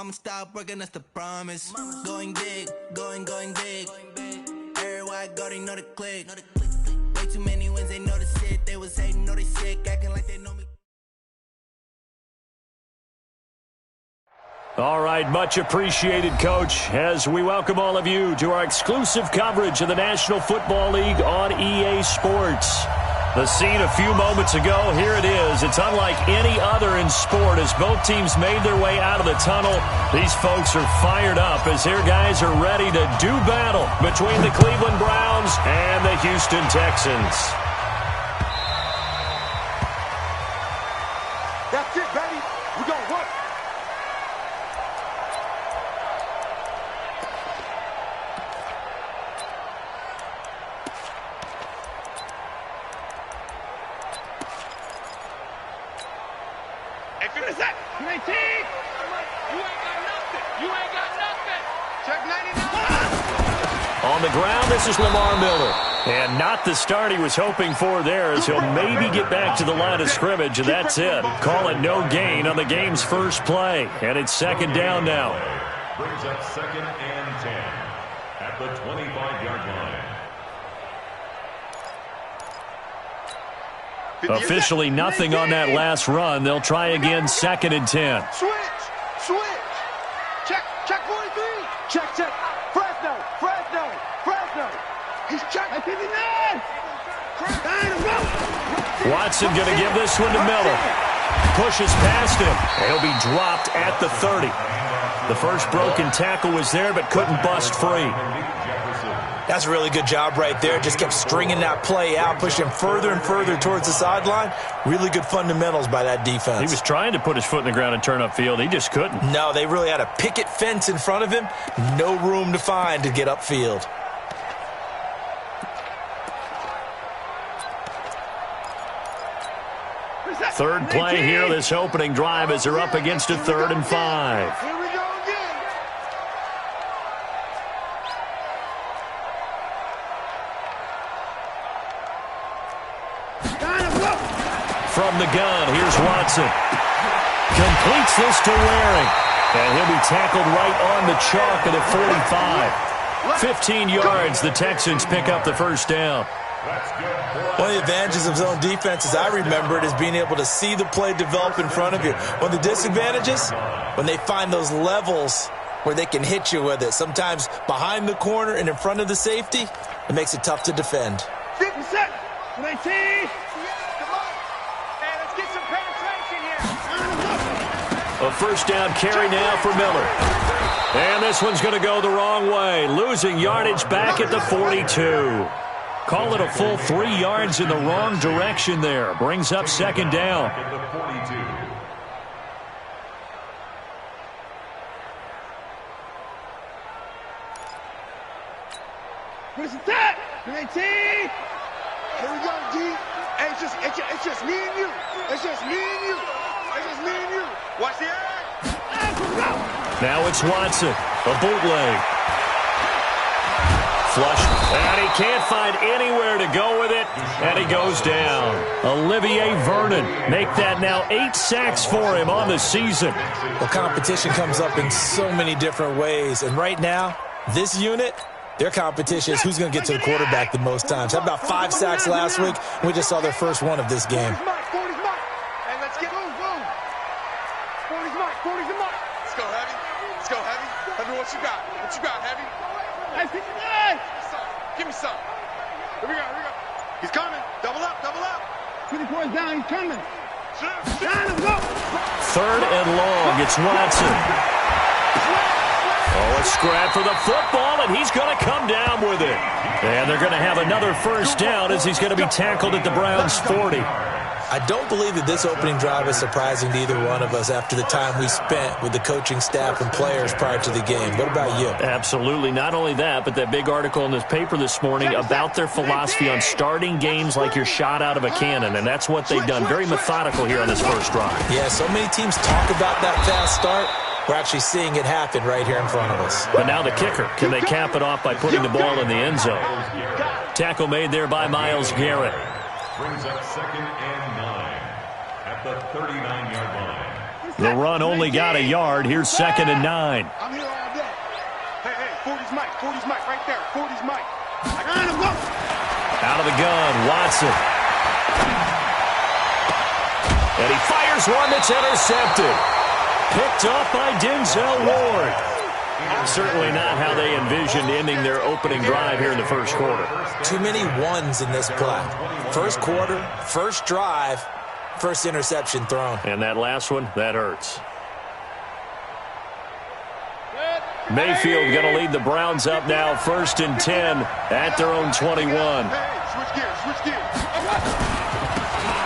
Mama, stop working, that's the promise. Going big, going big. Everywhere I go, they know the click. Way too many wins, they know the shit. They was hating, know they sick, acting like they know me. All right, much appreciated, Coach, as we welcome all of you to our exclusive coverage of the National Football League on EA Sports. The scene a few moments ago, here it is. It's unlike any other in sport as both teams made their way out of the tunnel. These folks are fired up as their guys are ready to do battle between the Cleveland Browns and the Houston Texans. That's it, baby. We're going to work. On the ground, this is Lamar Miller. And not the start he was hoping for there, as he'll maybe get back to the line of scrimmage, and that's it. Call it no gain on the game's first play. And it's second down now. Brings up 2nd and 10 at the 25-yard line. Officially nothing on that last run. They'll try again, 2nd and 10. Switch. Check 43. Check. Fresno. He's checking. Watson going to give this one to Miller. Pushes past him. He'll be dropped at the 30. The first broken tackle was there, but couldn't bust free. That's a really good job right there. Just kept stringing that play out, pushing further and further towards the sideline. Really good fundamentals by that defense. He was trying to put his foot in the ground and turn upfield. He just couldn't. No, they really had a picket fence in front of him. No room to find to get upfield. Third play here, this opening drive, as they're up against a 3rd and 5. Here we go again. From the gun, here's Watson. Completes this to Waring. And he'll be tackled right on the chalk at a 45. 15 yards, the Texans pick up the first down. One of the advantages of zone defense, as I remember it, is being able to see the play develop in front of you. One of the disadvantages, when they find those levels where they can hit you with it, sometimes behind the corner and in front of the safety, it makes it tough to defend. 50 seconds. 19. Come on. Hey, let's get some penetration here. A first down carry now for Miller. And this one's going to go the wrong way, losing yardage back at the 42. Call it a full 3 yards in the wrong direction there. Brings up second down. Where's the tap? 19. Here we go, D. Hey, it's just me and you. It's just me and you. Watch the eye. Now it's Watson. A bootleg. Flush, and he can't find anywhere to go with it, and he goes down. Olivier Vernon make that now 8 sacks for him on the season. Well, competition comes up in so many different ways, and right now, this unit, their competition is who's going to get to the quarterback the most times. Had about 5 sacks last week, and we just saw their first one of this game. 40's mark. Hey, let's get move. 40's mark. Let's go, Heavy. Heavy, what you got, Heavy? Hey, 59! Give me some. Here we go. He's coming. Double up. 24's down, he's coming. Down, let's go. 3rd and long, it's Watson. Oh, a scrap for the football, and he's going to come down with it. And they're going to have another first down as he's going to be tackled at the Browns' 40. I don't believe that this opening drive is surprising to either one of us after the time we spent with the coaching staff and players prior to the game. What about you? Absolutely. Not only that, but that big article in this paper this morning about their philosophy on starting games like you're shot out of a cannon, and that's what they've done. Very methodical here on this first drive. Yeah, so many teams talk about that fast start. We're actually seeing it happen right here in front of us. But now the kicker. Can they cap it off by putting the ball in the end zone? Tackle made there by Myles Garrett. Brings up 2nd and 9 at the 39-yard line. The run only got a yard. Here's 2nd and 9. I'm here all day. Hey, 40's Mike. 40's Mike right there. 40's Mike. Out of the gun, Watson. And he fires one that's intercepted. Picked off by Denzel Ward. Certainly not how they envisioned ending their opening drive here in the first quarter. Too many ones in this play. First quarter, first drive, first interception thrown. And that last one, that hurts. Mayfield going to lead the Browns up now, 1st and 10 at their own 21. Switch gears.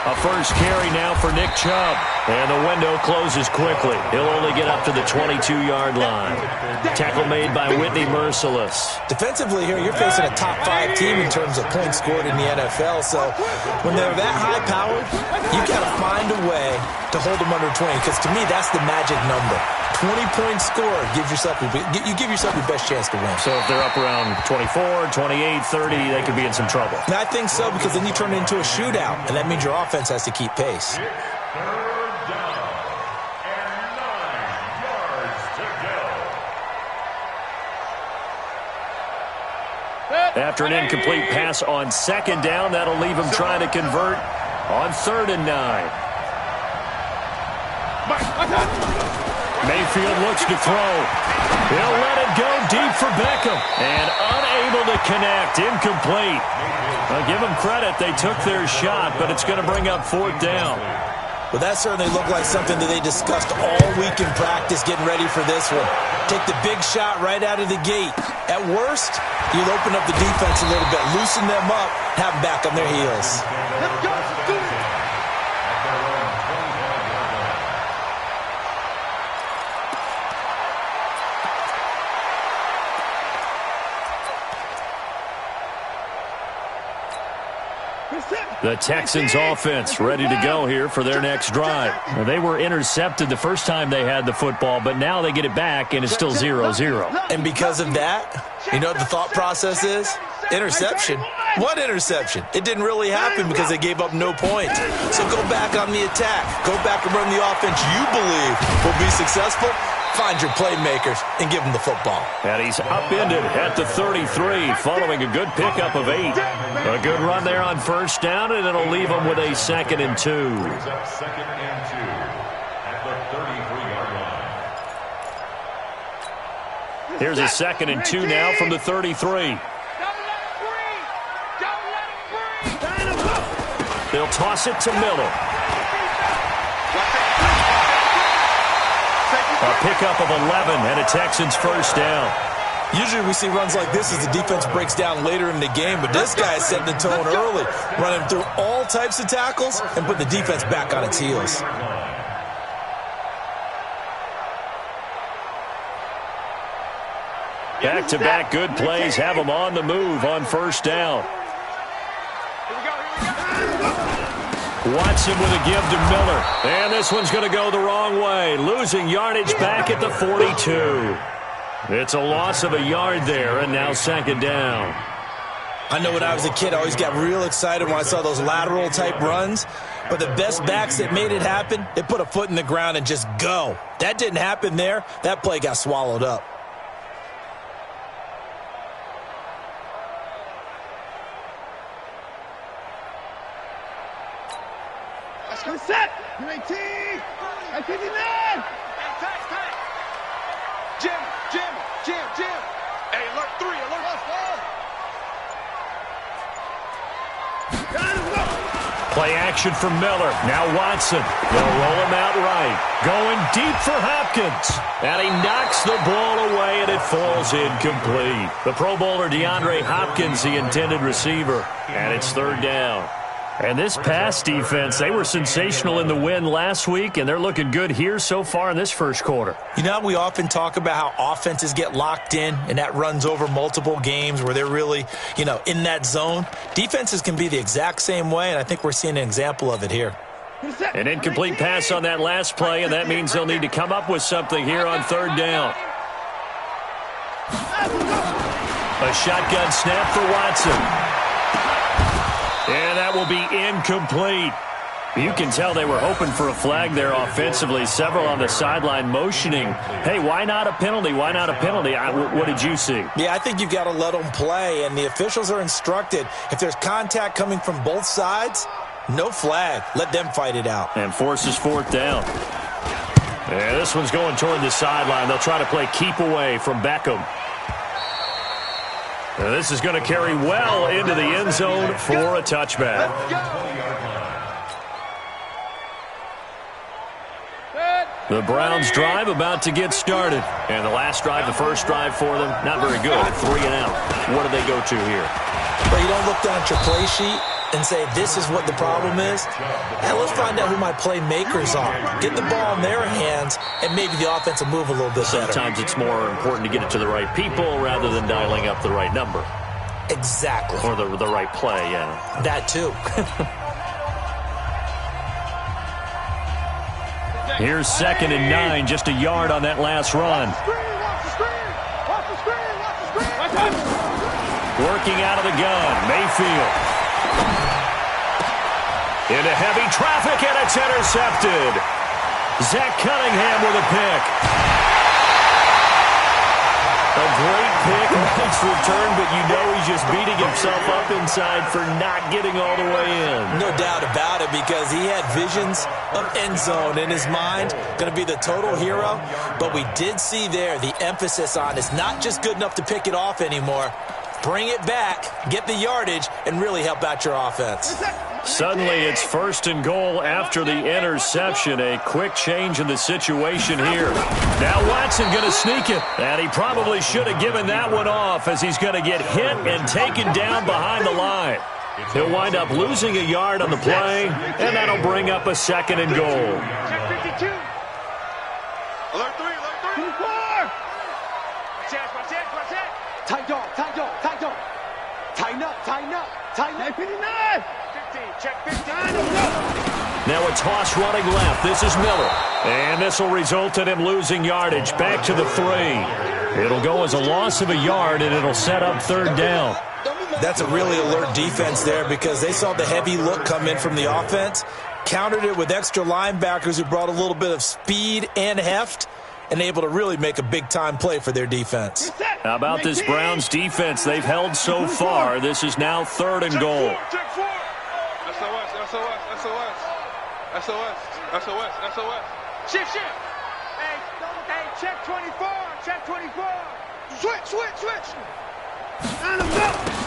A first carry now for Nick Chubb. And the window closes quickly. He'll only get up to the 22-yard line. Tackle made by Whitney Merciless. Defensively here, you're facing a top 5 team in terms of points scored in the NFL. So when they're that high-powered, you got to find a way to hold them under 20. Because to me, that's the magic number. 20-point score gives yourself you give yourself your best chance to win. So if they're up around 24, 28, 30, they could be in some trouble. And I think so, because then you turn it into a shootout, and that means your offense has to keep pace. After an incomplete pass on 2nd down, that'll leave him trying to convert on 3rd and 9. Mayfield looks to throw. He'll let it go deep for Beckham. And unable to connect. Incomplete. I'll give them credit. They took their shot, but it's going to bring up 4th down. Well, that certainly looked like something that they discussed all week in practice, getting ready for this one. Take the big shot right out of the gate. At worst, you'll open up the defense a little bit, loosen them up, have them back on their heels. Let's go. Do it. The Texans offense ready to go here for their next drive. Now, they were intercepted the first time they had the football, but now they get it back, and it's still 0-0. And because of that, you know what the thought process is? Interception. What interception? It didn't really happen because they gave up no points. So go back on the attack. Go back and run the offense you believe will be successful. Find your playmakers and give them the football. And he's upended at the 33 following a good pickup of 8. A good run there on 1st down, and it'll leave him with a 2nd and 2. Brings up 2nd and 2 at the 33-yard line. Here's a 2nd and 2 now from the 33. They'll toss it to Miller. A pickup of 11 and a Texans 1st down. Usually we see runs like this as the defense breaks down later in the game, but this guy is setting the tone early, running through all types of tackles and put the defense back on its heels. Back-to-back good plays have them on the move on 1st down. Watson with a give to Miller. And this one's going to go the wrong way. Losing yardage back at the 42. It's a loss of a yard there, and now 2nd down. I know when I was a kid, I always got real excited when I saw those lateral-type runs. But the best backs that made it happen, they put a foot in the ground and just go. That didn't happen there. That play got swallowed up. Set! 19! 59! Jim! Hey, alert 3, alert 4! Play action for Miller. Now Watson. They'll roll him out right. Going deep for Hopkins. And he knocks the ball away, and it falls incomplete. The Pro Bowler DeAndre Hopkins, the intended receiver. And it's 3rd down. And this pass defense, they were sensational in the win last week, and they're looking good here so far in this first quarter. You know, we often talk about how offenses get locked in, and that runs over multiple games where they're really, in that zone. Defenses can be the exact same way, and I think we're seeing an example of it here. An incomplete pass on that last play, and that means they'll need to come up with something here on 3rd down. A shotgun snap for Watson. And that will be incomplete. You can tell they were hoping for a flag there offensively. Several on the sideline motioning, hey, why not a penalty? Why not a penalty? What did you see? Yeah, I think you've got to let them play, and the officials are instructed, if there's contact coming from both sides, no flag. Let them fight it out. And forces fourth down. Yeah, this one's going toward the sideline. They'll try to play keep away from Beckham. And this is going to carry well into the end zone for a touchback. The Browns drive about to get started. And the last drive, the first drive for them, not very good. 3 and out. What do they go to here? Well, you don't look down at your play sheet and say, this is what the problem is. And let's find out who my playmakers are. Get the ball in their hands, and maybe the offense will move a little bit better. Sometimes it's more important to get it to the right people rather than dialing up the right number. Exactly. Or the right play, yeah. That too. Here's 2nd and 9, just a yard on that last run. Working out of the gun, Mayfield. Into heavy traffic, and it's intercepted. Zach Cunningham with a pick. A great pick, nice return, but you know he's just beating himself up inside for not getting all the way in. No doubt about it, because he had visions of end zone in his mind, going to be the total hero. But we did see there the emphasis on it's not just good enough to pick it off anymore. Bring it back, get the yardage, and really help out your offense. Suddenly it's 1st and goal after the interception. A quick change in the situation here. Now Watson going to sneak it. And he probably should have given that one off, as he's going to get hit and taken down behind the line. He'll wind up losing a yard on the play, and that'll bring up a 2nd and goal. Check 52. Alert 3, alert 3. 4. Watch it. Tight dog. Tighten up. 59. 15, check 15. Now a toss running left. This is Miller. And this will result in him losing yardage. Back to the 3. It'll go as a loss of a yard, and it'll set up 3rd down. That's a really alert defense there, because they saw the heavy look come in from the offense, countered it with extra linebackers who brought a little bit of speed and heft, and able to really make a big-time play for their defense. How about this Browns defense they've held so far? This is now 3rd and goal. Check 4. SOS. Shift. Hey, check 24. Switch.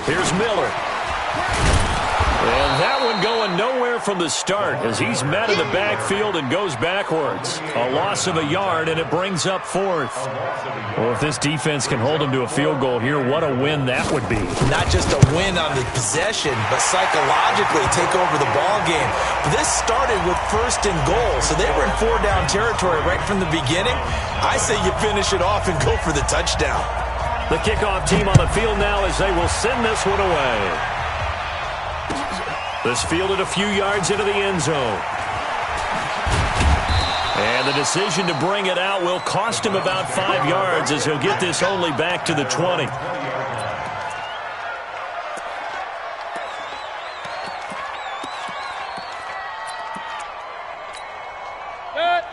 Here's Miller. And that one going nowhere from the start, as he's met in the backfield and goes backwards. A loss of a yard, and it brings up 4th. Well, if this defense can hold him to a field goal here, what a win that would be. Not just a win on the possession, but psychologically take over the ball game. This started with 1st and goal, so they were in 4-down territory right from the beginning. I say you finish it off and go for the touchdown. The kickoff team on the field now, as they will send this one away. This fielded a few yards into the end zone. And the decision to bring it out will cost him about 5 yards, as he'll get this only back to the 20.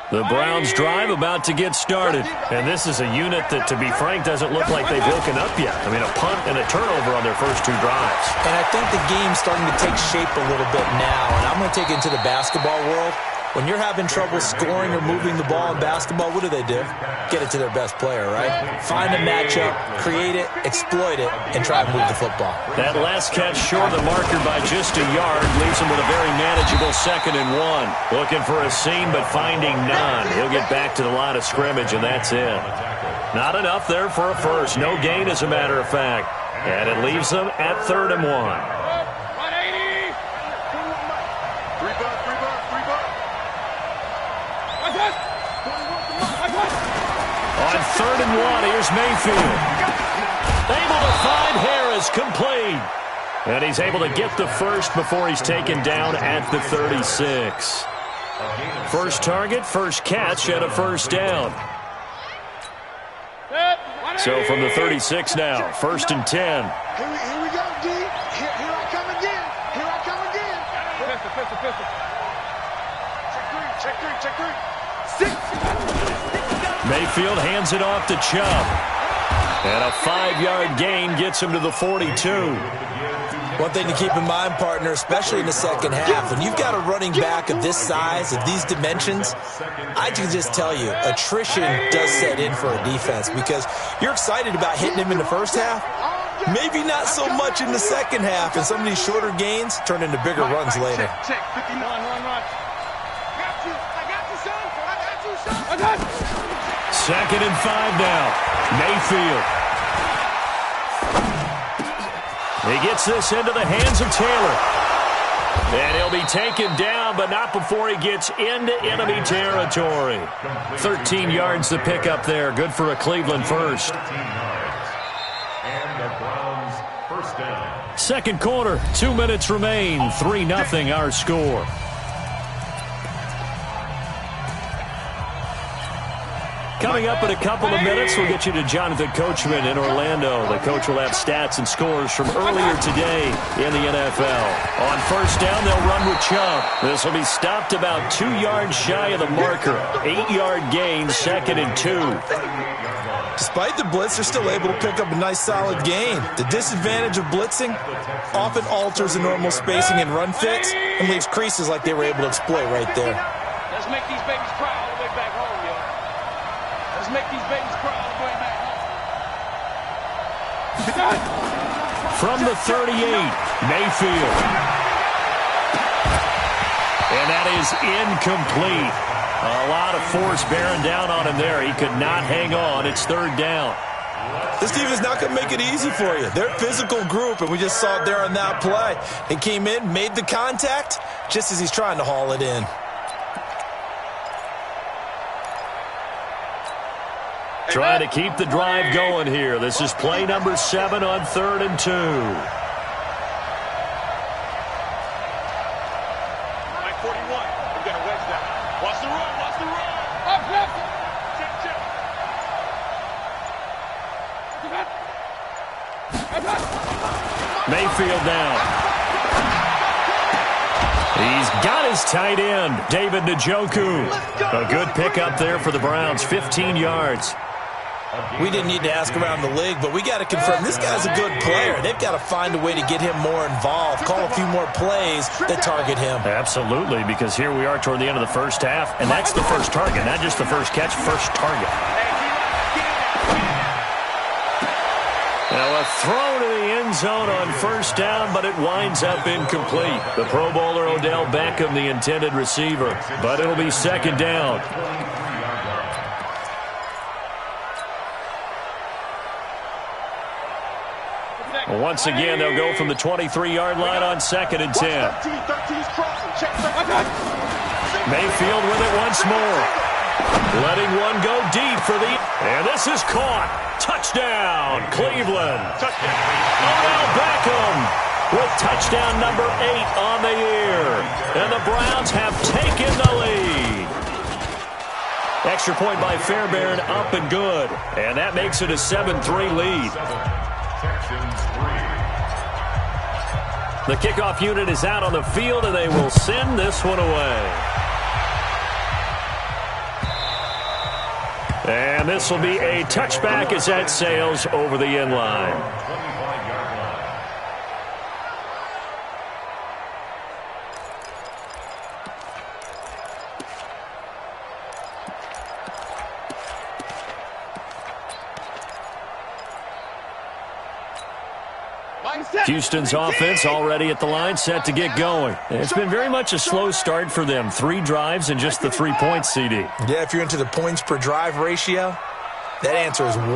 The Browns drive about to get started. And this is a unit that, to be frank, doesn't look like they've woken up yet. I mean, a punt and a turnover on their first 2 drives. And I think the game's starting to take shape a little bit now. And I'm going to take it into the basketball world. When you're having trouble scoring or moving the ball in basketball, what do? Get it to their best player, right? Find a matchup, create it, exploit it, and try and move the football. That last catch short of the marker by just a yard leaves him with a very manageable 2nd and 1. Looking for a seam, but finding none. He'll get back to the line of scrimmage, and that's it. Not enough there for a first. No gain, as a matter of fact. And it leaves them at 3rd and 1. 180. 3 bucks. On 3rd and 1, here's Mayfield. Able to find Harris, complete. And he's able to get the first before he's taken down at the 36. First target, first catch, and a 1st down. So from the 36 now, 1st and 10. Here we go, D. Here I come again. Pistol. Check three. 6. Mayfield hands it off to Chubb. And a 5-yard gain gets him to the 42. One thing to keep in mind, partner, especially in the second half, when you've got a running back of this size, of these dimensions, I can just tell you, attrition does set in for a defense because you're excited about hitting him in the first half. Maybe not so much in the second half, and some of these shorter gains turn into bigger runs later. Check. 59. Run. I got you, son. I got you. 2nd and 5 now. Mayfield. He gets this into the hands of Taylor. And he'll be taken down, but not before he gets into enemy territory. 13 yards to pick up there. Good for a Cleveland first. And the Browns first down. Second quarter, 2 minutes remain. 3-0 our score. Coming up in a couple of minutes, we'll get you to Jonathan Coachman in Orlando. The coach will have stats and scores from earlier today in the NFL. On first down, they'll run with Chubb. This will be stopped about 2 yards shy of the marker. 8-yard gain, 2nd and 2. Despite the blitz, they're still able to pick up a nice solid gain. The disadvantage of blitzing often alters the normal spacing and run fits and leaves creases like they were able to exploit right there. Let's make these babies cry all the way back home, yo. Let's make these babies cry all the way back home. From the 38, Mayfield. And that is incomplete. A lot of force bearing down on him there. He could not hang on. It's 3rd down. This team is not going to make it easy for you. They're a physical group, and we just saw it there on that play. He came in, made the contact, just as he's trying to haul it in. Trying to keep the drive going here. This is play number 7 on 3rd and 2. Mike 41. We're going to wedge that. Watch the run. Up. Check. Mayfield now. He's got his tight end, David Njoku. A good pickup there for the Browns, 15 yards. We didn't need to ask around the league, but we got to confirm this guy's a good player. They've got to find a way to get him more involved, call a few more plays that target him. Absolutely, because here we are toward the end of the first half, and that's the first target, not just the first catch, first target. Now a throw to the end zone on first down, but it winds up incomplete. The Pro Bowler Odell Beckham, the intended receiver, but it'll be 2nd down. Once again, they'll go from the 23-yard line on 2nd and 10. Mayfield with it once more. Letting one go deep for the... And this is caught. Touchdown, Cleveland. Odell Beckham with touchdown number 8 on the year. And the Browns have taken the lead. Extra point by Fairbairn, up and good. And that makes it a 7-3 lead. The kickoff unit is out on the field, and they will send this one away. And this will be a touchback as that sails over the end line. Houston's offense already at the line, set to get going. It's been very much a slow start for them. 3 drives and just the 3 points, CD. Yeah, if you're into the points per drive ratio, that answer is 1.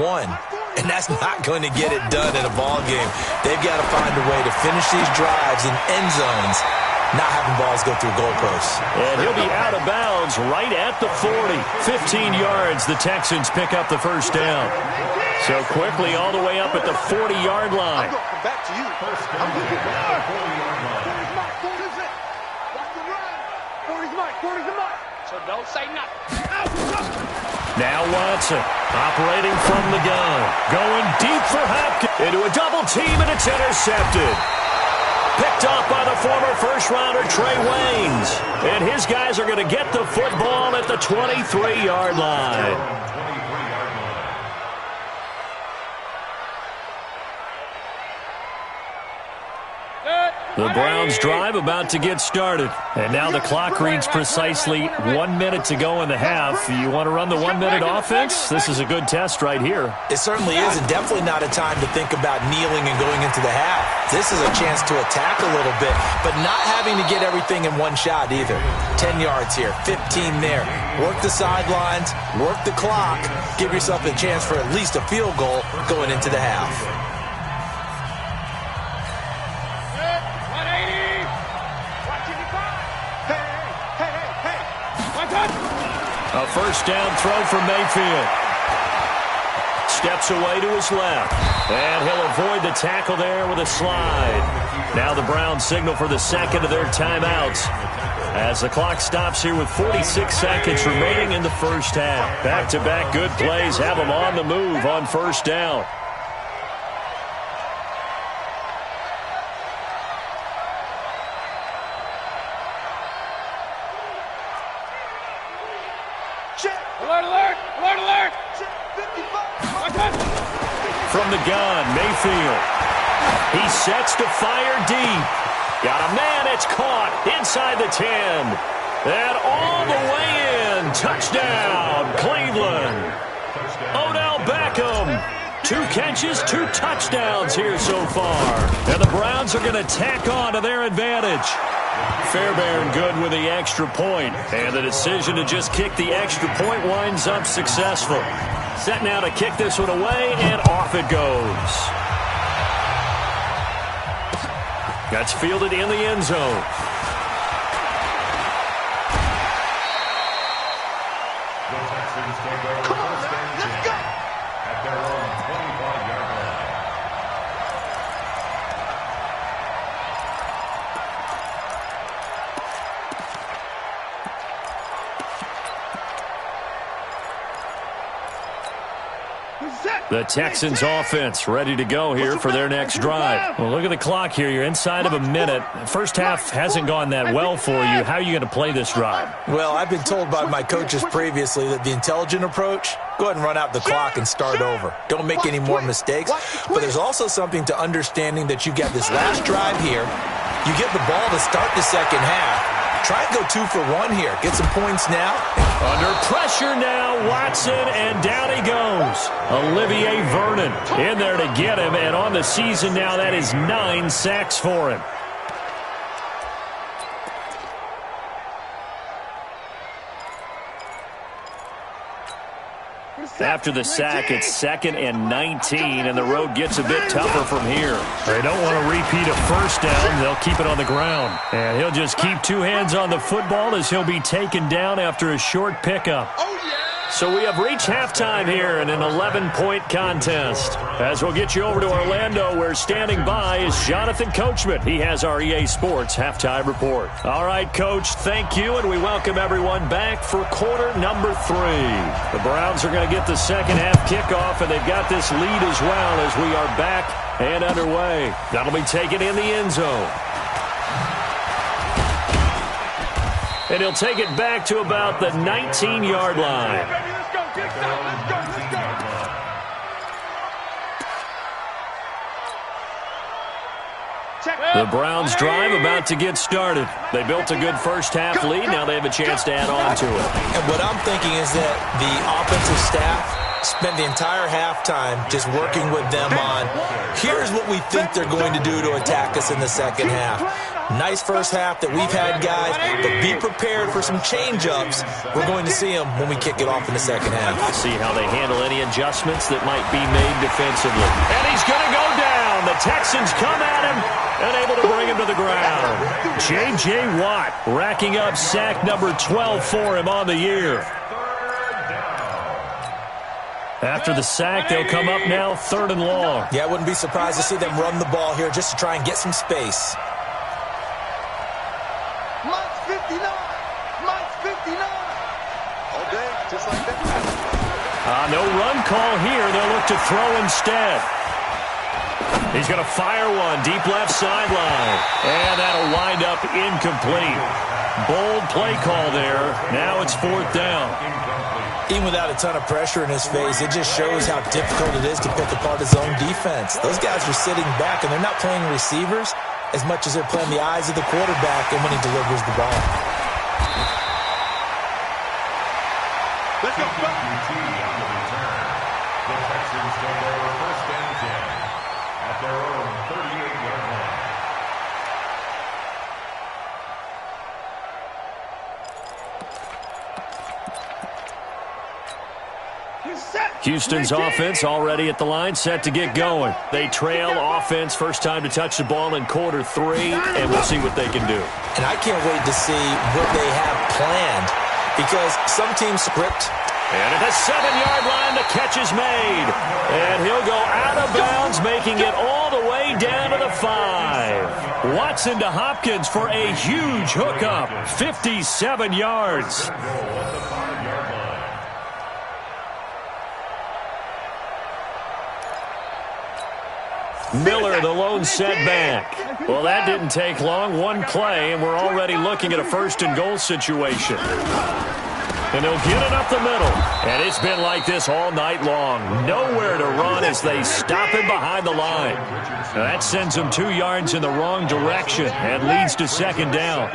And that's not going to get it done in a ball game. They've got to find a way to finish these drives in end zones, not having balls go through goalposts. And he'll be out of bounds right at the 40. 15 yards, the Texans pick up the first down. So quickly all the way up at the 40-yard line. Back to you. I'm looking for 40-yard line. 40's Mike. 40's the Mike. So don't say nothing. Now Watson operating from the gun. Going deep for Hopkins. Into a double team, and it's intercepted. Picked off by the former first-rounder Trey Waynes. And And his guys are going to get the football at the 23-yard line. The Browns drive about to get started. And now the clock reads precisely 1 minute to go in the half. You want to run the 1 minute offense? This is a good test right here. It certainly is, and definitely not a time to think about kneeling and going into the half. This is a chance to attack a little bit, but not having to get everything in one shot either. 10 yards here, 15 there. Work the sidelines, work the clock. Give yourself a chance for at least a field goal going into the half. A first down throw from Mayfield. Steps away to his left. And he'll avoid the tackle there with a slide. Now the Browns signal for the second of their timeouts as the clock stops here with 46 seconds remaining in the first half. Back-to-back good plays have them on the move on first down. From the gun, Mayfield. He sets to fire deep. Got a man, it's caught inside the 10. And all the way in. Touchdown, Cleveland. Odell Beckham. 2 catches, 2 touchdowns here so far. And the Browns are going to tack on to their advantage. Fairbairn good with the extra point. And the decision to just kick the extra point winds up successful. Set now to kick this one away, and off it goes. That's fielded in the end zone. The Texans take over first and 10 at their own 25-yard line. The Texans offense ready to go here for their next drive. Well, look at the clock here. You're inside of a minute. First half hasn't gone that well for you. How are you going to play this drive? Well, I've been told by my coaches previously that the intelligent approach, go ahead and run out the clock and start over. Don't make any more mistakes. But there's also something to understanding that you got this last drive here. You get the ball to start the second half. Try and go 2 for 1 here. Get some points now. Under pressure now, Watson, and down he goes. Olivier Vernon in there to get him, and on the season now, that is 9 sacks for him. After the sack, it's 2nd and 19, and the road gets a bit tougher from here. They don't want to repeat a first down. They'll keep it on the ground. And he'll just keep 2 hands on the football as he'll be taken down after a short pickup. So we have reached halftime here in an 11-point contest. As we'll get you over to Orlando, where standing by is Jonathan Coachman. He has our EA Sports Halftime Report. All right, Coach, thank you, and we welcome everyone back for quarter number 3. The Browns are going to get the second half kickoff, and they've got this lead as well as we are back and underway. That'll be taken in the end zone. And he'll take it back to about the 19-yard line. The Browns drive about to get started. They built a good first half lead. Now they have a chance to add on to it. And what I'm thinking is that the offensive staff spent the entire halftime just working with them on, here's what we think they're going to do to attack us in the second half. Nice first half that we've had, guys, but be prepared for some change-ups. We're going to see them when we kick it off in the second half. See how they handle any adjustments that might be made defensively. And he's going to go down. The Texans come at him and able to bring him to the ground. J.J. Watt racking up sack number 12 for him on the year. After the sack, they'll come up now 3rd and long. Yeah, I wouldn't be surprised to see them run the ball here just to try and get some space. Mike's 59. Mike's 59. All day, just like that. No run call here. They'll look to throw instead. He's going to fire one deep left sideline. And that'll wind up incomplete. Bold play call there. Now it's 4th down. Even without a ton of pressure in his face, it just shows how difficult it is to pick apart his own defense. Those guys are sitting back, and they're not playing receivers as much as they're playing the eyes of the quarterback and when he delivers the ball. Let's go. On the return. The Texans take over 1st and 10 at their own 38-yard line. Houston's offense already at the line, set to get going. They trail offense, first time to touch the ball in quarter 3, and we'll see what they can do. And I can't wait to see what they have planned, because some teams script. And at the 7-yard line, the catch is made. And he'll go out of bounds, making it all the way down to the 5. Watson to Hopkins for a huge hookup, 57 yards. Miller, the lone setback. Well, that didn't take long. One play, and we're already looking at a 1st and goal situation. And they'll get it up the middle. And it's been like this all night long. Nowhere to run as they stop him behind the line. Now that sends him 2 yards in the wrong direction and leads to 2nd down.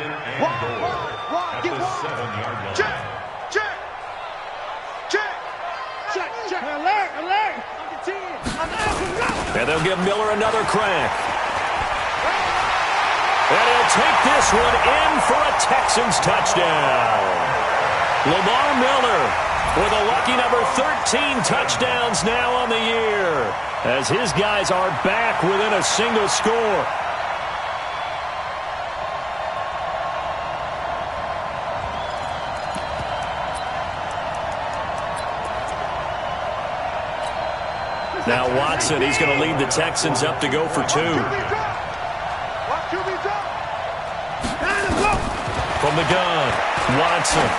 And they'll give Miller another crack. And he'll take this one in for a Texans touchdown. Lamar Miller with a lucky number 13 touchdowns now on the year, as his guys are back within a single score. Now Watson, he's going to lead the Texans up to go for 2. From the gun, Watson.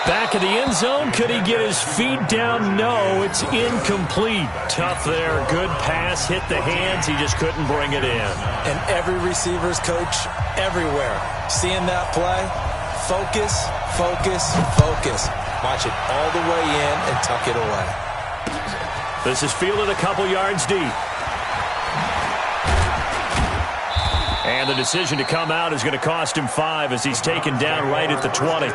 Back of the end zone. Could he get his feet down? No, it's incomplete. Tough there. Good pass. Hit the hands. He just couldn't bring it in. And every receiver's coach everywhere, seeing that play, focus, focus, focus. Watch it all the way in and tuck it away. This is fielded a couple yards deep. And the decision to come out is going to cost him 5 as he's taken down right at the 20.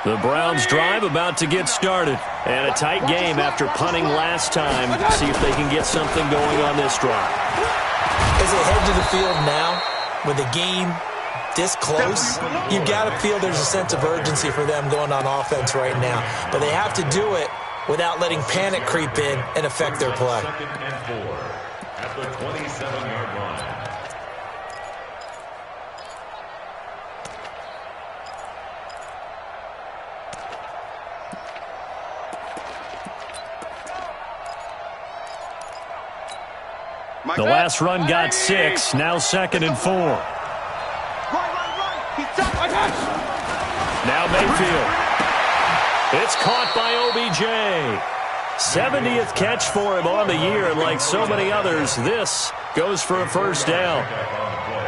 The Browns drive about to get started. And a tight game after punting last time. See if they can get something going on this drive. As they head to the field now, with the game this close, you've got to feel there's a sense of urgency for them going on offense right now. But they have to do it without letting panic creep in and affect their play. 2nd and 4 at the 27-yard line. The last run got 6, now 2nd and 4. Now Mayfield. It's caught by OBJ. 70th catch for him on the year, and like so many others, this goes for a 1st down.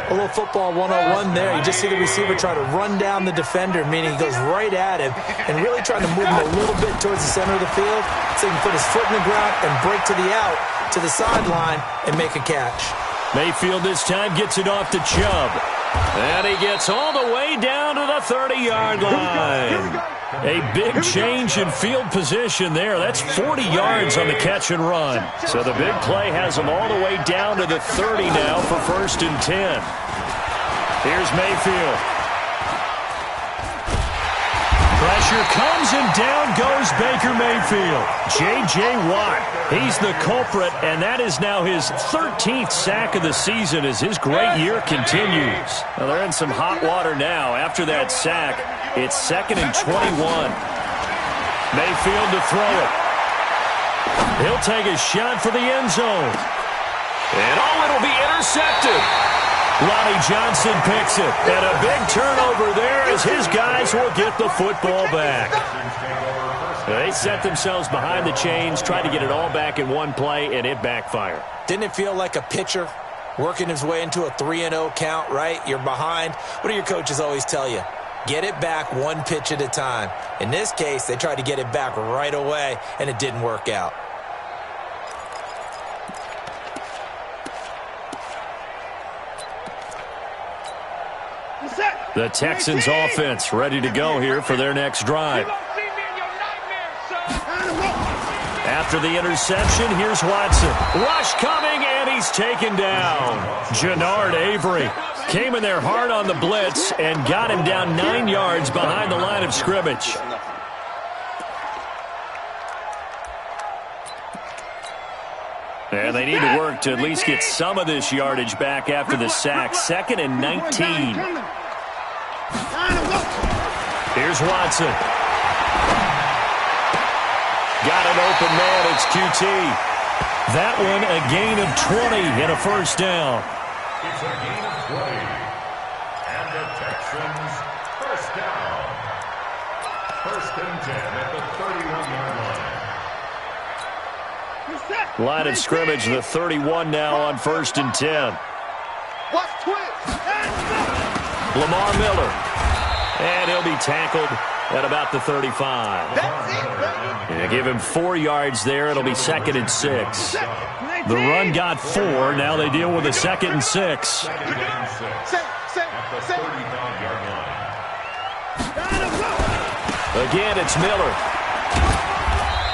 A little football 101 there. You just see the receiver try to run down the defender, meaning he goes right at him and really trying to move him a little bit towards the center of the field so he can put his foot in the ground and break to the out, to the sideline, and make a catch. Mayfield this time gets it off to Chubb. And he gets all the way down to the 30-yard line. A big change in field position there. That's 40 yards on the catch and run. So the big play has him all the way down to the 30 now for 1st and 10. Here's Mayfield. Pressure comes and down goes Baker Mayfield. J.J. Watt, he's the culprit, and that is now his 13th sack of the season as his great year continues. Well, they're in some hot water now. After that sack, it's 2nd and 21. Mayfield to throw it. He'll take a shot for the end zone. And it'll be intercepted. Lonnie Johnson picks it. And a big turnover there as his guys will get the football back. They set themselves behind the chains, tried to get it all back in one play, and it backfired. Didn't it feel like a pitcher working his way into a 3-0 count, right? You're behind. What do your coaches always tell you? Get it back one pitch at a time. In this case, they tried to get it back right away, and it didn't work out. The Texans offense ready to go here for their next drive. After the interception, here's Watson. Rush coming, and he's taken down. Jannard Avery came in there hard on the blitz and got him down 9 yards behind the line of scrimmage. And they need to work to at least get some of this yardage back after the sack. 2nd and 19. Here's Watson. Got an open man. It's QT. That one a gain of 20 and a first down. It's a gain of 20. And the Texans first down. 1st and 10 at the 31-yard line. Line of scrimmage, the 31 now on 1st and 10. Watch twist. Lamar Miller. And he'll be tackled at about the 35. That's it, baby. Yeah, give him 4 yards there. It'll be 2nd and 6. The run got 4. Now they deal with a 2nd and 6. At the 35-yard line. Again, it's Miller.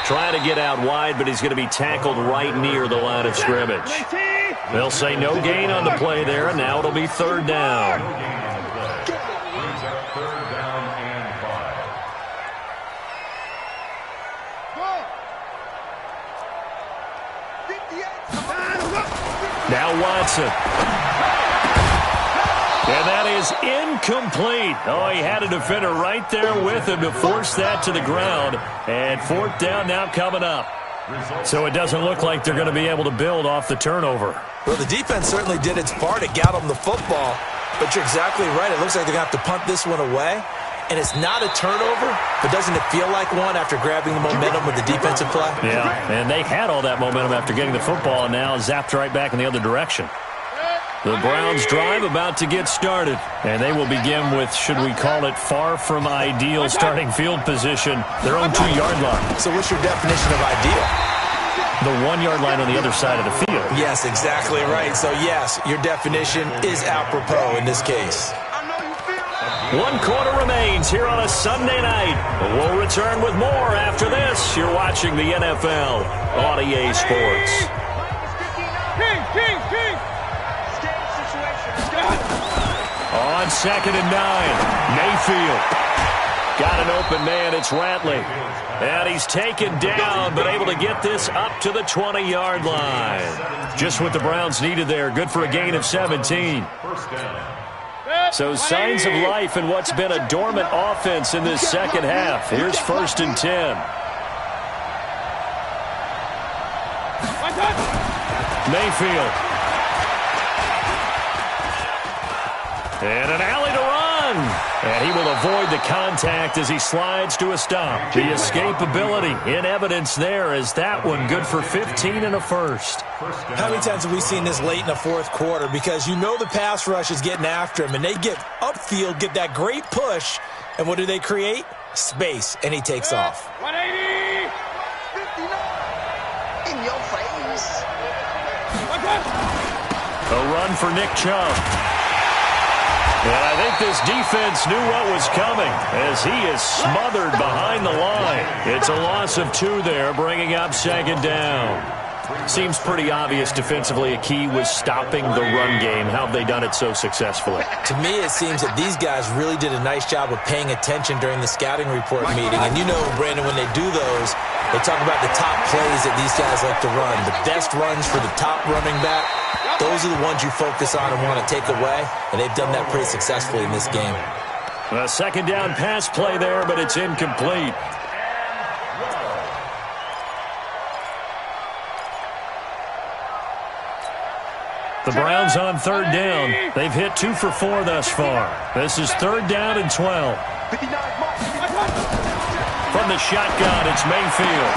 Trying to get out wide, but he's going to be tackled right near the line of scrimmage. They'll say no gain on the play there, and now it'll be 3rd down. Brings up 3rd down and 5. Now Watson. And that is incomplete. Oh, he had a defender right there with him to force that to the ground. And 4th down now coming up. So it doesn't look like they're going to be able to build off the turnover. Well, the defense certainly did its part. It got them the football. But you're exactly right. It looks like they're going to have to punt this one away. And it's not a turnover, but doesn't it feel like one after grabbing the momentum with the defensive play? Yeah, and they had all that momentum after getting the football and now zapped right back in the other direction. The Browns drive about to get started, and they will begin with, should we call it, far from ideal starting field position, their own 2-yard line. So what's your definition of ideal? The 1-yard line on the other side of the field. Yes, exactly right. So, yes, your definition is apropos in this case. 1 quarter remains here on a Sunday night. We'll return with more after this. You're watching the NFL on EA Sports. On 2nd and 9, Mayfield. Got an open man, it's Ratley. And he's taken down, but able to get this up to the 20-yard line. Just what the Browns needed there. Good for a gain of 17. So signs of life in what's been a dormant offense in this second half. Here's 1st and 10. Mayfield. And an alley to run. And he will avoid the contact as he slides to a stop. The escapability in evidence there as that one good for 15 and a first. How many times have we seen this late in the 4th quarter? Because you know the pass rush is getting after him, and they get upfield, get that great push, and what do they create? Space, and he takes off. 180! 59! In your face! A run for Nick Chubb. And I think this defense knew what was coming as he is smothered behind the line. It's a loss of 2 there, bringing up 2nd down. Seems pretty obvious defensively a key was stopping the run game. How have they done it so successfully? To me, it seems that these guys really did a nice job of paying attention during the scouting report meeting. And you know, Brandon, when they do those, they talk about the top plays that these guys like to run. The best runs for the top running back, those are the ones you focus on and want to take away. And they've done that pretty successfully in this game. A 2nd down pass play there, but it's incomplete. The Browns on third down. They've hit 2 for 4 thus far. This is 3rd down and 12. From the shotgun, it's Mayfield.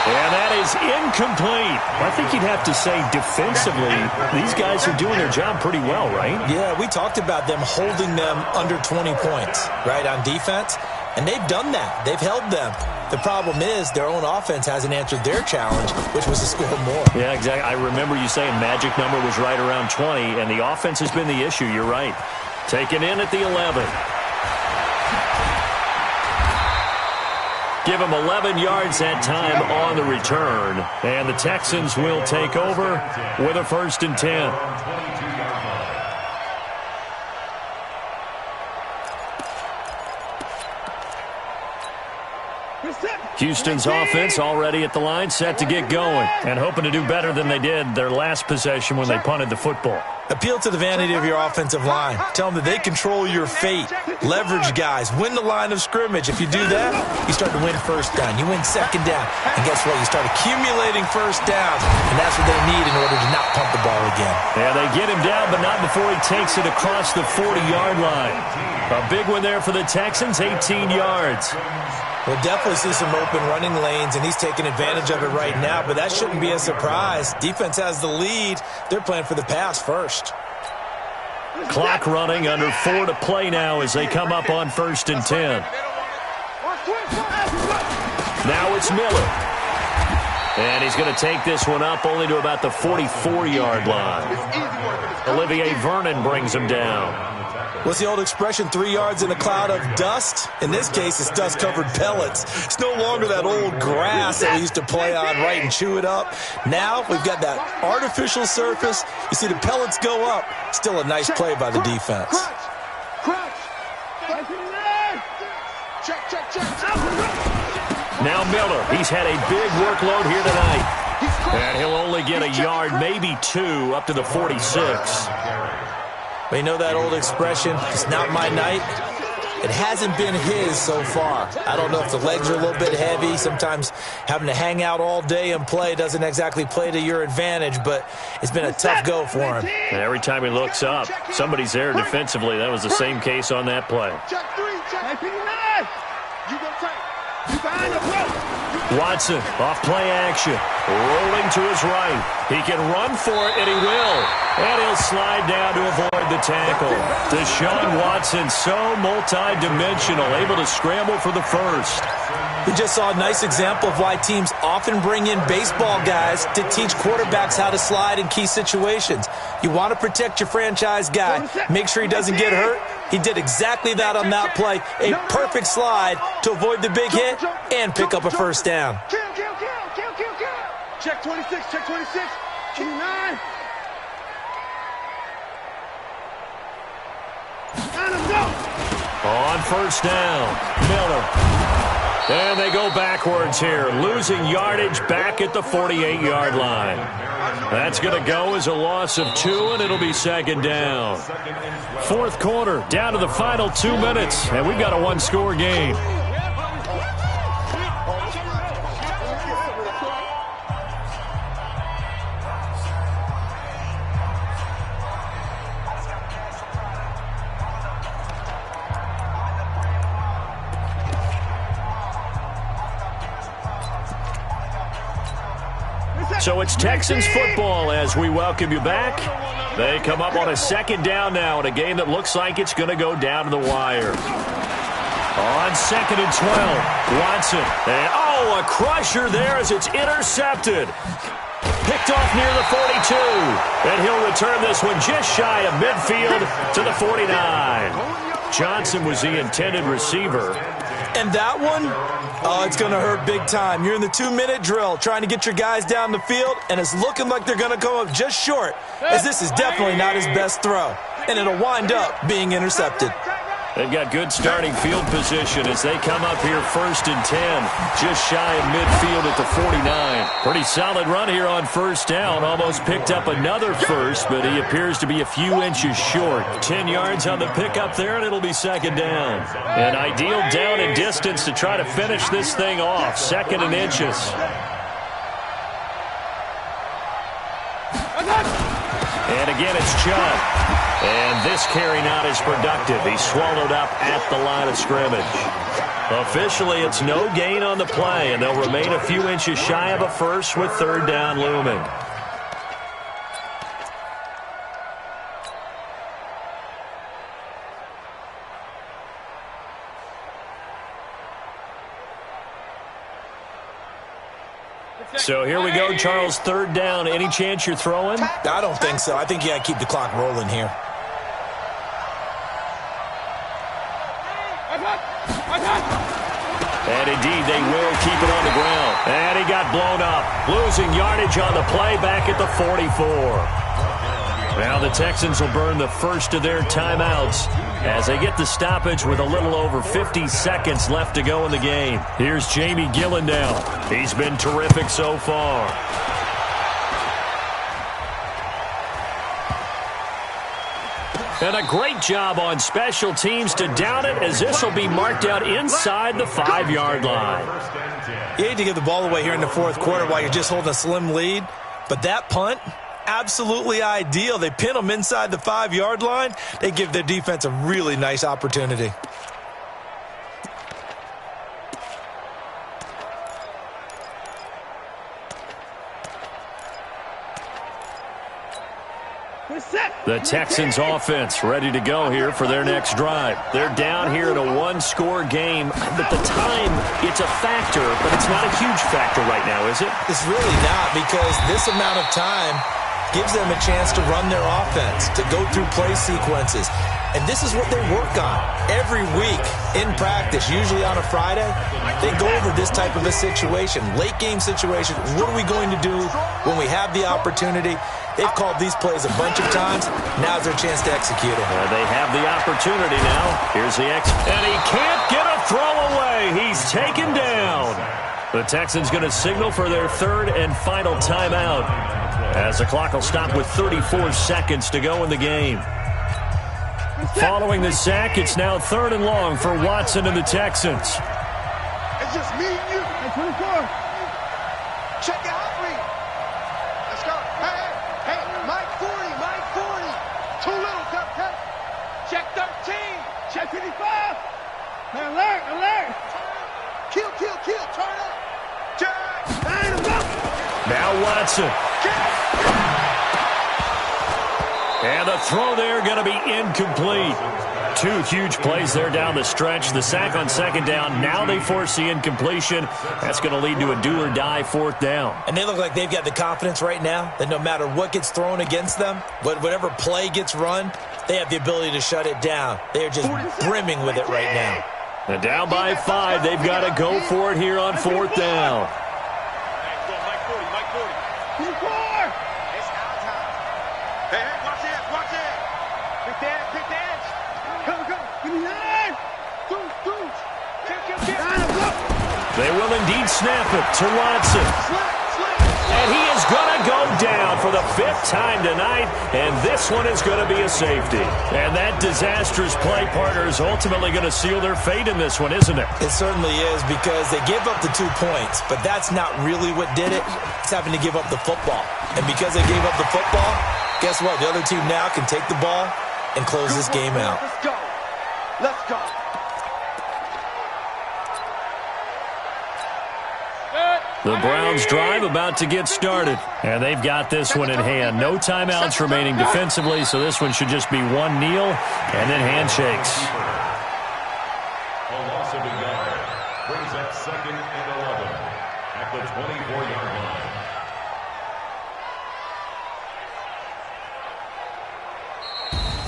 And that is incomplete. I think you'd have to say defensively, these guys are doing their job pretty well, right? Yeah, we talked about them holding them under 20 points, right, on defense. And they've done that. They've held them. The problem is their own offense hasn't answered their challenge, which was to score more. Yeah, exactly. I remember you saying magic number was right around 20, and the offense has been the issue. You're right. Taken in at the 11. Give him 11 yards that time on the return. And the Texans will take over with a 1st and 10. Houston's offense already at the line, set to get going, and hoping to do better than they did their last possession when they punted the football. Appeal to the vanity of your offensive line. Tell them that they control your fate. Leverage guys. Win the line of scrimmage. If you do that, you start to win 1st down. You win 2nd down. And guess what? You start accumulating 1st downs. And that's what they need in order to not pump the ball again. Yeah, they get him down, but not before he takes it across the 40-yard line. A big one there for the Texans, 18 yards. We'll definitely see some open running lanes, and he's taking advantage of it right now, but that shouldn't be a surprise. Defense has the lead. They're playing for the pass first. Clock running, under 4 to play now as they come up on 1st and 10. Now it's Miller. And he's going to take this one up only to about the 44-yard line. Olivier Vernon brings him down. What's the old expression, 3 yards in a cloud of dust? In this case, it's dust-covered pellets. It's no longer that old grass that we used to play on, right, and chew it up. Now we've got that artificial surface. You see the pellets go up. Still a nice play by the defense. Now Miller, he's had a big workload here tonight. And he'll only get a yard, maybe 2, up to the 46. But you know that old expression, it's not my night? It hasn't been his so far. I don't know if the legs are a little bit heavy. Sometimes having to hang out all day and play doesn't exactly play to your advantage, but it's been a tough go for him. And every time he looks up, somebody's there defensively. That was the same case on that play. Watson, off play action, rolling to his right. He can run for it, and he will. And he'll slide down to avoid the tackle. Deshaun Watson, so multi-dimensional, able to scramble for the first. We just saw a nice example of why teams often bring in baseball guys to teach quarterbacks how to slide in key situations. You want to protect your franchise guy. Make sure he doesn't get hurt. He did exactly that on that play. A perfect slide to avoid the big hit and pick up a first down. Check 26, check 26, 29. On first down, Miller. And they go backwards here, losing yardage back at the 48-yard line. That's going to go as a loss of 2, and it'll be 2nd down. 4th quarter, down to the final 2 minutes, and we've got a 1-score game. So it's Texans football as we welcome you back. They come up on a 2nd down now in a game that looks like it's going to go down to the wire. On 2nd and 12, Watson. And, a crusher there as it's intercepted. Picked off near the 42. And he'll return this one just shy of midfield to the 49. Johnson was the intended receiver. And that one, it's going to hurt big time. You're in the 2-minute drill trying to get your guys down the field, and it's looking like they're going to come up just short, as this is definitely not his best throw. And it'll wind up being intercepted. They've got good starting field position as they come up here 1st and 10, just shy of midfield at the 49. Pretty solid run here on 1st down. Almost picked up another first, but he appears to be a few inches short. 10 yards on the pickup there, and it'll be 2nd down. An ideal down and distance to try to finish this thing off. 2nd and inches. And again, it's Chubb. And this carry not as productive. He's swallowed up at the line of scrimmage. Officially, it's no gain on the play, and they'll remain a few inches shy of a first with third down looming. So here we go, Charles, third down. Any chance you're throwing? I don't think so. I think you got to keep the clock rolling here. And indeed, they will keep it on the ground. And he got blown up. Losing yardage on the play back at the 44. Now the Texans will burn the first of their timeouts as they get the stoppage with a little over 50 seconds left to go in the game. Here's Jamie Gillen now. He's been terrific so far. And a great job on special teams to down it, as this will be marked out inside the 5-yard line. You hate to give the ball away here in the fourth quarter while you're just holding a slim lead, but that punt, absolutely ideal. They pin them inside the 5-yard line. They give their defense a really nice opportunity. The Texans offense ready to go here for their next drive. They're down here in a one-score game. But the time, it's a factor, but it's not a huge factor right now, is it? It's really not, because this amount of time gives them a chance to run their offense, to go through play sequences. And this is what they work on every week in practice, usually on a Friday. They go over this type of a situation, late-game situation. What are we going to do when we have the opportunity? They've called these plays a bunch of times. Now's their chance to execute it. They have the opportunity now. Here's the and he can't get a throw away. He's taken down. The Texans going to signal for their third and final timeout, as the clock will stop with 34 seconds to go in the game. Following the sack, it's now third and long for Watson and the Texans. It's just me and you. Hey, 24. Check your hot read. Let's go. Hey, Mike 40. Too little, cut. Check 13. Check 55. Hey, alert. Kill. Turn up. Jack. Now Watson. And the throw there going to be incomplete. Two huge plays there down the stretch. The sack on second down. Now they force the incompletion. That's going to lead to a do-or-die fourth down. And they look like they've got the confidence right now that no matter what gets thrown against them, whatever play gets run, they have the ability to shut it down. They are just brimming with it right now. And down by 5. They've got to go for it here on fourth down. They will indeed snap it to Watson. And he is going to go down for the 5th time tonight, and this one is going to be a safety. And that disastrous play partner is ultimately going to seal their fate in this one, isn't it? It certainly is, because they gave up the 2 points, but that's not really what did it. It's having to give up the football. And because they gave up the football, guess what? The other team now can take the ball and close this game out. Let's go. The Browns drive about to get started, and they've got this one in hand. No timeouts remaining defensively, so this one should just be one kneel and then handshakes. A loss of a yard brings up 2nd and 11 at the 24-yard line.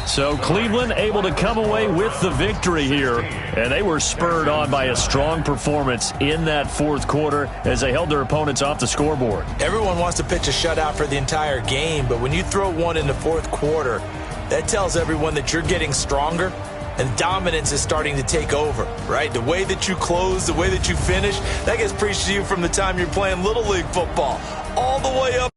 So Cleveland able to come away with the victory here, and they were spurred on by a strong performance in that fourth quarter as they held their opponents off the scoreboard. Everyone wants to pitch a shutout for the entire game, but when you throw one in the fourth quarter, that tells everyone that you're getting stronger and dominance is starting to take over, right? The way that you close, the way that you finish, that gets preached to you from the time you're playing Little League football all the way up